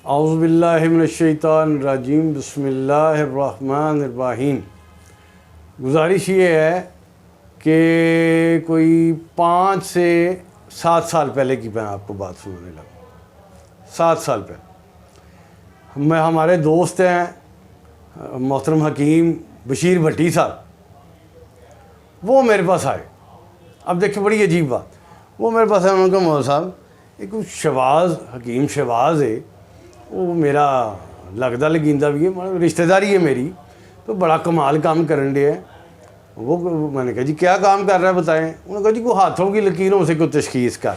اعوذ باللہ من الشیطان الرجیم، بسم اللہ الرحمن الرحیم۔ گزارش یہ ہے کہ کوئی 5 سے 7 سال پہلے کی میں آپ کو بات سنانے لگا۔ 7 سال پہلے ہمارے دوست ہیں محترم حکیم بشیر بھٹی صاحب، وہ میرے پاس آئے۔ اب دیکھیں بڑی عجیب بات، وہ میرے پاس آئے، انہوں نے کہا مولانا صاحب ایک شہباز حکیم شہباز ہے، وہ میرا لگتا لگیندہ بھی ہے، رشتہ داری ہے میری، تو بڑا کمال کام کرن دیا ہے۔ وہ میں نے کہا جی کیا کام کر رہا ہے بتائیں؟ انہوں نے کہا جی کوئی ہاتھوں کی لکیروں سے کوئی تشخیص کر۔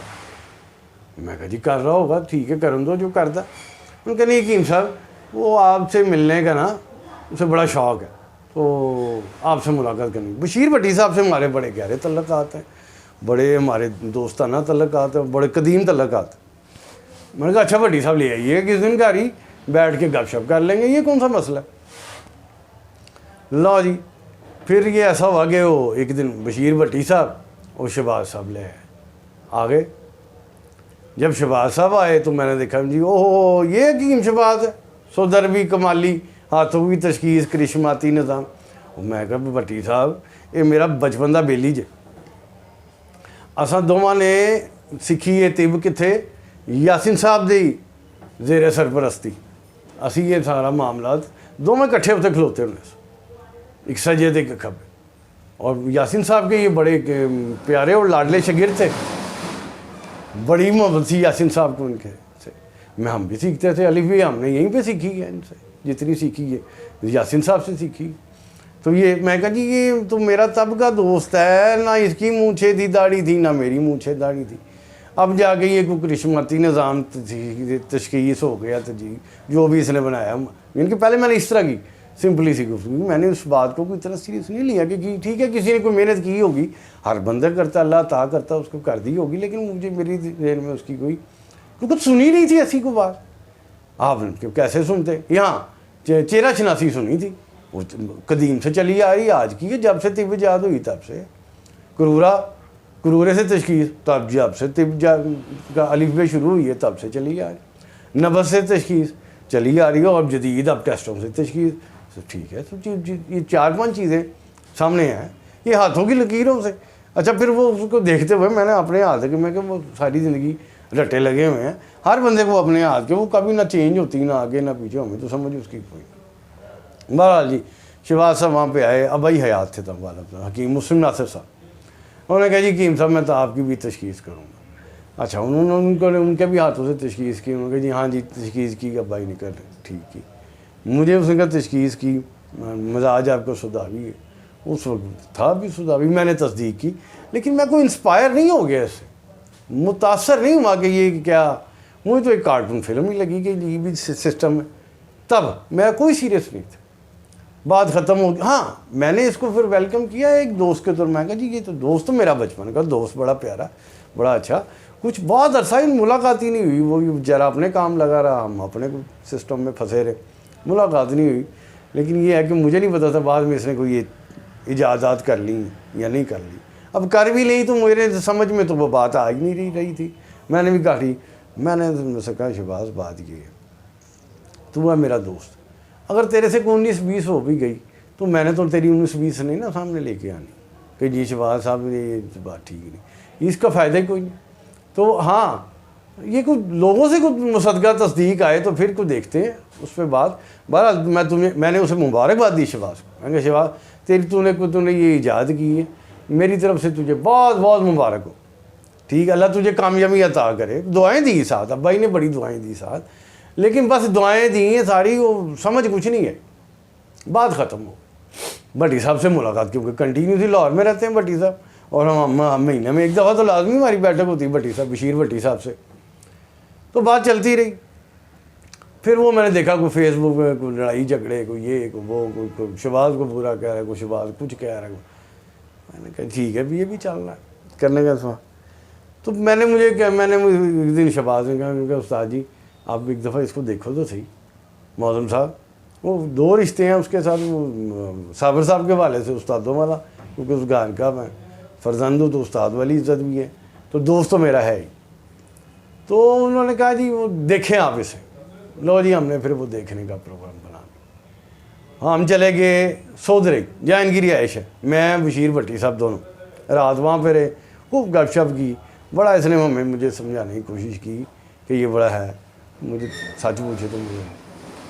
میں کہا جی کر رہا ہوگا، ٹھیک ہے کرن دو جو کرتا۔ انہوں نے کہا نہیں حکیم صاحب وہ آپ سے ملنے کا نا اسے بڑا شوق ہے، تو آپ سے ملاقات کرنی۔ بشیر بھٹی صاحب سے ہمارے بڑے گہرے تعلقات ہیں، بڑے ہمارے دوستانہ تعلقات ہیں، بڑے قدیم تعلقات ہیں۔ میں نے کہا اچھا بھٹی صاحب لے آئیے کس دن گھر ہی بیٹھ کے گپ شپ کر لیں گے، یہ کون سا مسئلہ ہے۔ لو جی، پھر یہ ایسا ہوا کہ وہ ایک دن بشیر بھٹی صاحب اور شہباز صاحب لے آ گئے۔ جب شہباز صاحب آئے تو میں نے دیکھا جی اوہ یہ حکیم شہباز ہے، سودربی کمالی، ہاتھوں کی تشخیص، کرشماتی نظام۔ میں کہا بھٹی صاحب یہ میرا بچپن دا بیلی جے، اساں دونوں نے سیکھی ہے طب کتھے یاسین صاحب دی زیر سرپرستی۔ اسی یہ سارا معاملات دونوں کٹھے ہوتے کھلوتے ہونے سے، ایک سجے تھے ایک کھبے، اور یاسین صاحب کے یہ بڑے پیارے اور لاڈلے شاگرد تھے، بڑی محبت تھی یاسین صاحب کو ان کے سے۔ ہم بھی سیکھتے تھے، الف بھی ہم نے یہیں پہ سیکھی ہے ان سے، جتنی سیکھی ہے یاسین صاحب سے سیکھی۔ تو یہ میں کہا جی یہ تو میرا تب کا دوست ہے، نہ اس کی مونچھے تھی داڑھی تھی نہ میری مونچھے داڑھی تھی۔ اب جا کے یہ کوئی کرشماتی نظام تشخیص ہو گیا تو جی جو بھی اس نے بنایا، ان کے پہلے میں نے اس طرح کی سمپلی سی گفتگو، میں نے اس بات کو کوئی اتنا سیریس نہیں لیا کہ ٹھیک ہے کسی نے کوئی محنت کی ہوگی، ہر بندہ کرتا، اللہ عطا کرتا اس کو کر دی ہوگی، لیکن مجھے میری ذہن میں اس کی کوئی کچھ سنی نہیں تھی ایسی کو بات۔ آپ کیسے سنتے؟ یہاں چہرہ شناسی سنی تھی، وہ قدیم سے چلی آ رہی، آج کی ہے، جب سے طب ایجاد ہوئی تب سے۔ کرورے سے تشخیص تب جب سے طب کا الف بے شروع ہوئی ہے تب سے چلی آ رہی، نبض سے تشخیص چلی آ رہی ہے، اور جدید اب ٹیسٹوں سے تشخیص۔ ٹھیک ہے، تو یہ 4-5 چیزیں سامنے ہیں، یہ ہاتھوں کی لکیروں سے۔ اچھا پھر وہ اس کو دیکھتے ہوئے میں نے اپنے ہاتھ کے، میں کہ وہ ساری زندگی رٹے لگے ہوئے ہیں ہر بندے کو اپنے ہاتھ کے، وہ کبھی نہ چینج ہوتی نہ آگے نہ پیچھے، ہمیں تو سمجھ اس کی کوئی۔ بہرحال جی شہباز صاحب وہاں پہ آئے، ابائی حیات تھے تب والا حکیم مسلم ناصر صاحب۔ انہوں نے کہا جی حکیم صاحب میں تو آپ کی بھی تشخیص کروں گا۔ اچھا انہوں نے ان کے بھی ہاتھوں سے تشخیص کی، انہوں نے کہا جی ہاں جی تشخیص کی، ابائی نے کہا ٹھیک کی۔ مجھے اس نے کہا تشخیص کی، مزاج آپ کو سوداوی ہے، اس وقت تھا بھی سوداوی، میں نے تصدیق کی، لیکن میں کوئی انسپائر نہیں ہو گیا اس سے، متاثر نہیں ہوا کہ یہ کیا، مجھے تو ایک کارٹون فلم ہی لگی کہ یہ بھی سسٹم ہے۔ تب میں کوئی سیریس نہیں تھا، بات ختم ہو گئی۔ ہاں میں نے اس کو پھر ویلکم کیا ایک دوست کے طور، میں کہا جی یہ تو دوست تو میرا بچپن کا دوست، بڑا پیارا بڑا اچھا، کچھ بہت عرصہ ملاقات ہی نہیں ہوئی، وہ ذرا اپنے کام لگا رہا، ہم اپنے سسٹم میں پھنسے رہے، ملاقات نہیں ہوئی۔ لیکن یہ ہے کہ مجھے نہیں پتا تھا بعد میں اس نے کوئی اجازات کر لی یا نہیں کر لی، اب کر بھی لی تو میرے سمجھ میں تو وہ بات آ ہی نہیں رہی تھی۔ میں نے بھی کہا میں نے سے کہا شہباز بات یہ ہے، تو ہے میرا دوست، اگر تیرے سے کوئی 19-20 ہو بھی گئی تو میں نے تو تیری 19-20 نہیں نا سامنے لے کے آنی کہ جی شہباز صاحب نے یہ بات ٹھیک نہیں، اس کا فائدہ ہی کوئی نہیں۔ تو ہاں یہ کچھ لوگوں سے کچھ مصدقہ تصدیق آئے تو پھر کچھ دیکھتے ہیں اس پہ بات۔ بہرحال میں نے اسے مبارکباد دی شہباز کو، میں نے کہا شہباز تو نے یہ ایجاد کی ہے، میری طرف سے تجھے بہت بہت مبارک ہو، ٹھیک، اللہ تجھے کامیابی عطا کرے۔ دعائیں دی ساتھ، ابائی نے بڑی دعائیں دی ساتھ، لیکن بس دعائیں دی ہیں ساری، وہ سمجھ کچھ نہیں ہے، بات ختم ہو۔ بھٹی صاحب سے ملاقات کیونکہ کنٹینیوسلی لاہور میں رہتے ہیں بھٹی صاحب، اور ہم مہینے میں ایک دفعہ تو لازمی ہماری بیٹھک ہوتی ہے بھٹی صاحب بشیر بھٹی صاحب سے، تو بات چلتی رہی۔ پھر وہ میں نے دیکھا کوئی فیس بک میں کوئی لڑائی جھگڑے، کوئی یہ کوئی وہ، کوئی شہباز کو برا کہہ رہا ہے، کوئی شہباز کچھ کہہ رہا ہے۔ میں نے کہا ٹھیک ہے یہ بھی چل رہا ہے کرنے کا سوال۔ تو میں نے ایک دن شہباز نے کہا کہ استاد جی آپ ایک دفعہ اس کو دیکھو تو صحیح، معظم صاحب وہ 2 رشتے ہیں اس کے ساتھ، وہ صابر صاحب کے حوالے سے استادوں والا، کیونکہ اس گھر کا میں فرزند ہوں تو استاد والی عزت بھی ہے، تو دوست تو میرا ہے ہی۔ تو انہوں نے کہا جی وہ دیکھیں آپ اسے، لو جی ہم نے پھر وہ دیکھنے کا پروگرام بنا لیا. ہم چلے گئے سودرے جہاں ان کی رہائش ہے, میں بشیر بھٹی صاحب دونوں رات وہاں پہ رہے, خوب گپ شپ کی. بڑا اس نے مجھے سمجھانے کی کوشش کی کہ یہ بڑا ہے, مجھے سچ پوچھے تو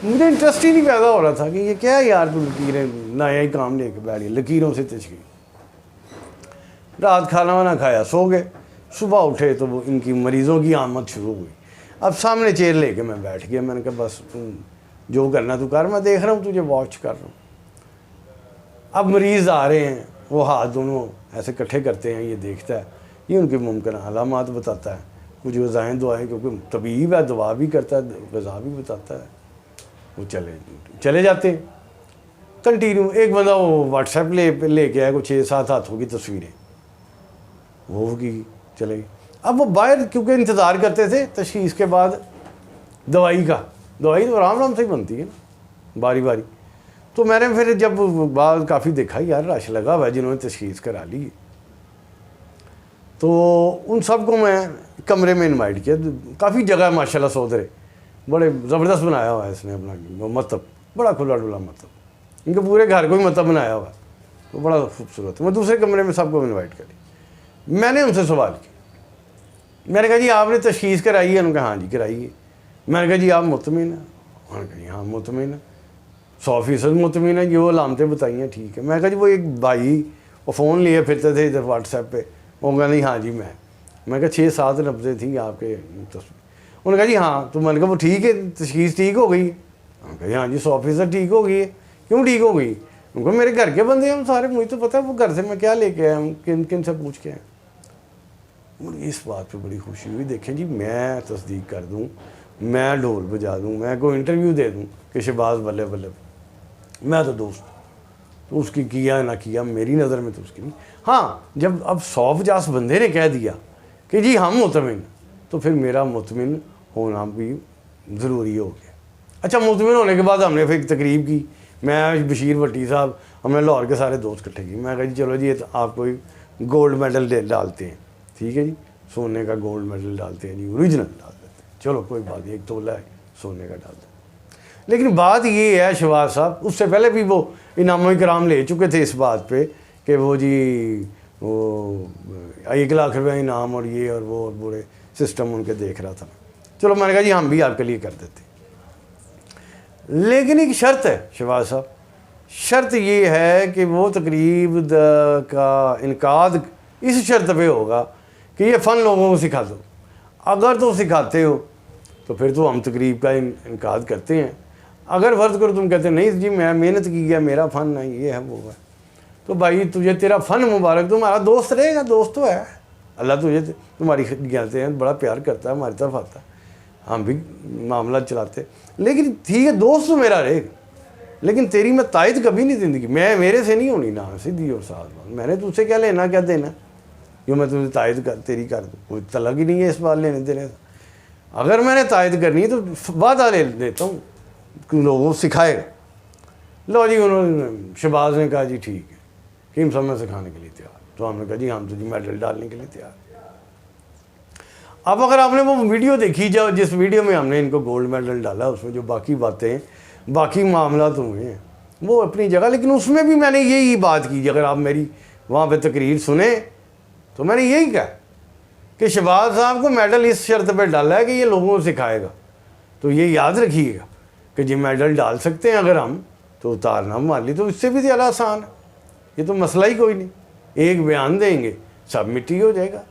مجھے انٹرسٹ ہی نہیں پیدا ہو رہا تھا کہ یہ کیا ہے یار, تو لکیریں نیا ہی کام لے کے بیٹھ گئی, لکیروں سے تشکیل. رات کھانا وانا کھایا, سو گئے. صبح اٹھے تو وہ ان کی مریضوں کی آمد شروع ہوئی. اب سامنے چیئر لے کے میں بیٹھ گیا, میں نے کہا بس تم جو کرنا تو کر, میں دیکھ رہا ہوں تجھے واچ کر رہا ہوں. اب مریض آ رہے ہیں, وہ ہاتھ دونوں ایسے کٹھے کرتے ہیں, یہ دیکھتا ہے, یہ ان کے ممکنہ علامات بتاتا ہے, کچھ غذائیں دعائیں, کیونکہ طبیب ہے, دعا بھی کرتا ہے, غذا بھی بتاتا ہے. وہ چلے جاتے ہیں کنٹینیو. ایک بندہ وہ واٹس ایپ لے کے آیا, کچھ 6-7 ہاتھوں کی تصویریں, وہ کی چلے گئی. اب وہ باہر کیونکہ انتظار کرتے تھے تشخیص کے بعد دوائی کا, دوائی تو آرام سے ہی بنتی ہے نا باری باری. تو میں نے پھر جب بعد کافی دیکھا یار رش لگا ہوا ہے جنہوں نے تشخیص کرا لی, تو ان سب کو میں کمرے میں انوائٹ کیا. کافی جگہ ہے ماشاء اللہ سودرے, بڑے زبردست بنایا ہوا ہے اس نے اپنا مطلب, بڑا کھلا ڈلا مطلب, ان کے پورے گھر کو ہی مطلب بنایا ہوا ہے, وہ بڑا خوبصورت. میں دوسرے کمرے میں سب کو انوائٹ کر لی. میں نے ان سے سوال کیا, میں نے کہا جی آپ نے تشخیص کرائی ہے؟ انہوں نے کہا ہاں جی کرائی ہے. میں نے کہا جی آپ مطمئن ہیں؟ انہوں نے کہا جی ہاں مطمئن ہے, 100% مطمئن ہے, یہ وہ علامتیں بتائی ہیں ٹھیک ہے. میں نے کہا جی وہ ایک بھائی وہ فون لیے پھرتے تھے ادھر واٹس ایپ پہ, وہ کہا نہیں ہاں جی میں نے کہا 6-7 نبزیں تھیں آپ کے تصویر. انہوں نے کہا جی ہاں. تو میں نے کہا وہ ٹھیک ہے, تشخیص ٹھیک ہو گئی؟ انہوں نے کہا جی ہاں جی 100% ٹھیک ہو گئی ہے. کیوں ٹھیک ہو گئی؟ ان کو میرے گھر کے بندے ہیں ہم سارے, مجھے تو پتہ ہے وہ گھر سے میں کیا لے کے آیا ہوں, کن سے پوچھ کے آیا. مجھے اس بات پہ بڑی خوشی ہوئی. دیکھیں جی میں تصدیق کر دوں, میں ڈھول بجا دوں, میں کوئی انٹرویو دے دوں کہ شہباز بلے بلے, میں تو دوست, تو اس کی کیا نہ کیا میری نظر میں تو اس کی نہیں. ہاں جب اب 150 بندے نے کہہ دیا کہ جی ہم مطمئن, تو پھر میرا مطمئن ہونا بھی ضروری ہو گیا. اچھا مطمئن ہونے کے بعد ہم نے پھر ایک تقریب کی, میں بشیر بھٹی صاحب, ہم نے لاہور کے سارے دوست اکٹھے کی. میں کہا جی چلو جی آپ کو گولڈ میڈل ڈالتے ہیں, ٹھیک ہے جی, سونے کا گولڈ میڈل ڈالتے ہیں جی, اوریجنل ڈال دیتے ہیں, چلو کوئی بات نہیں, 1 تولہ ہے سونے کا ڈال دیتے. لیکن بات یہ ہے شہباز صاحب, اس سے پہلے بھی وہ انعام و اکرام لے چکے تھے اس بات پہ کہ وہ جی وہ 1 لاکھ روپے انعام اور یہ اور وہ بڑے سسٹم ان کے دیکھ رہا تھا. چلو میں نے کہا جی ہم بھی آپ کے لیے کر دیتے. لیکن ایک شرط ہے شہباز صاحب, شرط یہ ہے کہ وہ تقریب کا انعقاد اس شرط پہ ہوگا کہ یہ فن لوگوں کو سکھا دو. اگر تو سکھاتے ہو تو پھر تو ہم تقریب کا انعقاد کرتے ہیں. اگر فرض کرو تم کہتے ہیں نہیں جی میں محنت کی ہے, میرا فن ہے, یہ ہے وہ ہے, تو بھائی تجھے تیرا فن مبارک, تمہارا دوست رہے گا, دوست تو ہے, اللہ تجھے تمہاری کہتے ہیں بڑا پیار کرتا ہے, ہماری طرف آتا ہے, ہم بھی معاملات چلاتے, لیکن ٹھیک ہے دوست تو میرا رہے گا, لیکن تیری میں تائید کبھی نہیں زندگی میں میرے سے نہیں ہونی نا سیدھی اور ساتھ بات. میں نے تجھ سے کیا لینا کیا دینا جو میں تجھے تائید تیری کر دوں, کوئی تعلق ہی نہیں ہے اس بات لینے دینے کا. اگر میں نے تائید کرنی ہے تو وعدہ لے دیتا ہوں لوگوں کو سکھائے گا. لو جی انہوں نے شہباز نے کہا جی ٹھیک ہے کیم صاحب میں سکھانے کے لیے تیار, تو ہم نے کہا جی ہم تو جی میڈل ڈالنے کے لیے تیار. اب اگر آپ نے وہ ویڈیو دیکھی جاؤ جس ویڈیو میں ہم نے ان کو گولڈ میڈل ڈالا, اس میں جو باقی باتیں باقی معاملات ہوئے ہیں وہ اپنی جگہ, لیکن اس میں بھی میں نے یہی بات کی. اگر آپ میری وہاں پہ تقریر سنیں تو میں نے یہی کہا کہ شہباز صاحب کو میڈل اس شرط پہ ڈالا ہے کہ یہ لوگوں کو سکھائے گا. تو یہ یاد رکھیے گا کہ جی میڈل ڈال سکتے ہیں اگر ہم, تو اتارنا مان لی تو اس سے بھی زیادہ آسان ہے, یہ تو مسئلہ ہی کوئی نہیں, ایک بیان دیں گے سب مٹی ہو جائے گا.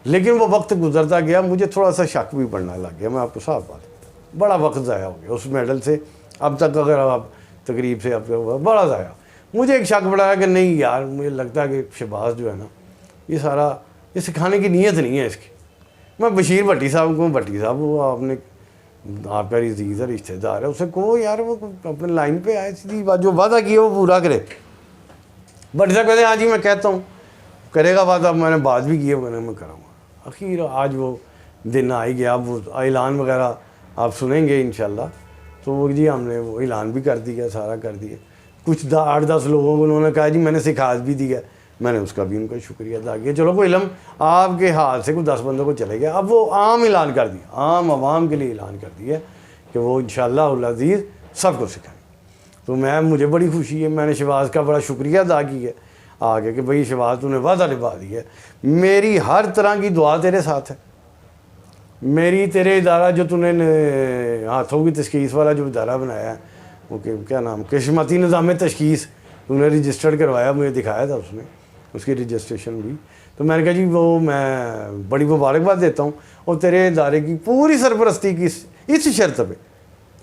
لیکن وہ وقت گزرتا گیا, مجھے تھوڑا سا شک بھی پڑنا لگ گیا, میں آپ کو صاف بات, بڑا وقت ضائع ہو گیا اس میڈل سے. اب تک اگر آپ تقریب سے اب بڑا ضائع, مجھے ایک شک پڑا ہے کہ نہیں یار مجھے لگتا ہے کہ شہباز جو ہے نا یہ سارا یہ سکھانے کی نیت نہیں ہے اس کی. میں بشیر بھٹی صاحب کو, بھٹی صاحب وہ آپ نے آپ کا عزیز ہے رشتہ دار ہے, اسے کہو یار وہ اپنے لائن پہ آئے, سیدھی بات جو وعدہ کیا وہ پورا کرے. بھٹی صاحب کہتے ہیں ہاں جی میں کہتا ہوں کرے گا وعدہ, میں نے بات بھی کی ہے, میں کروں گا. اخیر آج وہ دن آ ہی گیا, اب وہ اعلان وغیرہ آپ سنیں گے انشاءاللہ, تو وہ جی ہم نے وہ اعلان بھی کر دیا, سارا کر دیا. کچھ 8-10 لوگوں کو انہوں نے کہا جی میں نے سکھا بھی دیا, میں نے اس کا بھی ان کا شکریہ ادا کیا. چلو کوئی علم آپ کے ہاتھ سے کوئی 10 بندوں کو چلے گیا. اب وہ عام اعلان کر دیا, عام عوام کے لیے اعلان کر دیا کہ وہ انشاءاللہ العزیز سب کو سکھائیں. تو مجھے بڑی خوشی ہے, میں نے شہباز کا بڑا شکریہ ادا کیا آگے کہ بھئی شہباز تو نے وعدہ نبھا دیا ہے, میری ہر طرح کی دعا تیرے ساتھ ہے. میری تیرے ادارہ جو تو نے ہاتھوں کی تشخیص والا جو ادارہ بنایا ہے, وہ کیا نام, کشمتی نظام تشخیص تو نے رجسٹرڈ کروایا, مجھے دکھایا تھا اس نے اس کی رجسٹریشن بھی. تو میں نے کہا جی وہ میں بڑی مبارکباد دیتا ہوں, اور تیرے ادارے کی پوری سرپرستی کی اس شرط پہ,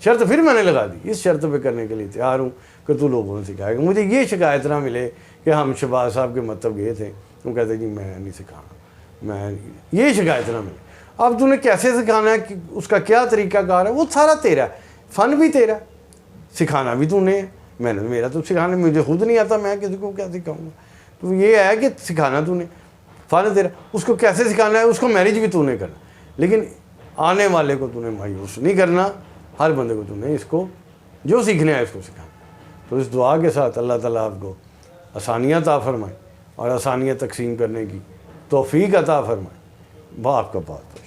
شرط پھر میں نے لگا دی, اس شرط پہ کرنے کے لیے تیار ہوں کہ تو لوگوں نے سکھائے گا. مجھے یہ شکایت نہ ملے کہ ہم شہباز صاحب کے مطلب گئے تھے, وہ کہتے جی میں نہیں سکھانا, میں یہ شکایت نہ ملے. اب تو نے کیسے سکھانا ہے, کہ اس کا کیا طریقہ کار ہے, وہ سارا تیرا ہے, فن بھی تیرا, سکھانا بھی تو نے, میں نے میرا تو سکھانا مجھے خود نہیں آتا, میں کسی کو کیا سکھاؤں گا. تو یہ ہے کہ سکھانا تو نے, فن تیرا, اس کو کیسے سکھانا ہے, اس کو مینیج بھی تو نے کرنا, لیکن آنے والے کو تو نے مایوس نہیں کرنا, ہر بندے کو تو نے اس کو جو سیکھنا ہے اس کو سکھانا. تو اس دعا کے ساتھ اللہ تعالیٰ آپ کو آسانیاں عطا فرمائے اور آسانیاں تقسیم کرنے کی توفیق عطا فرمائے. آپ کا بہت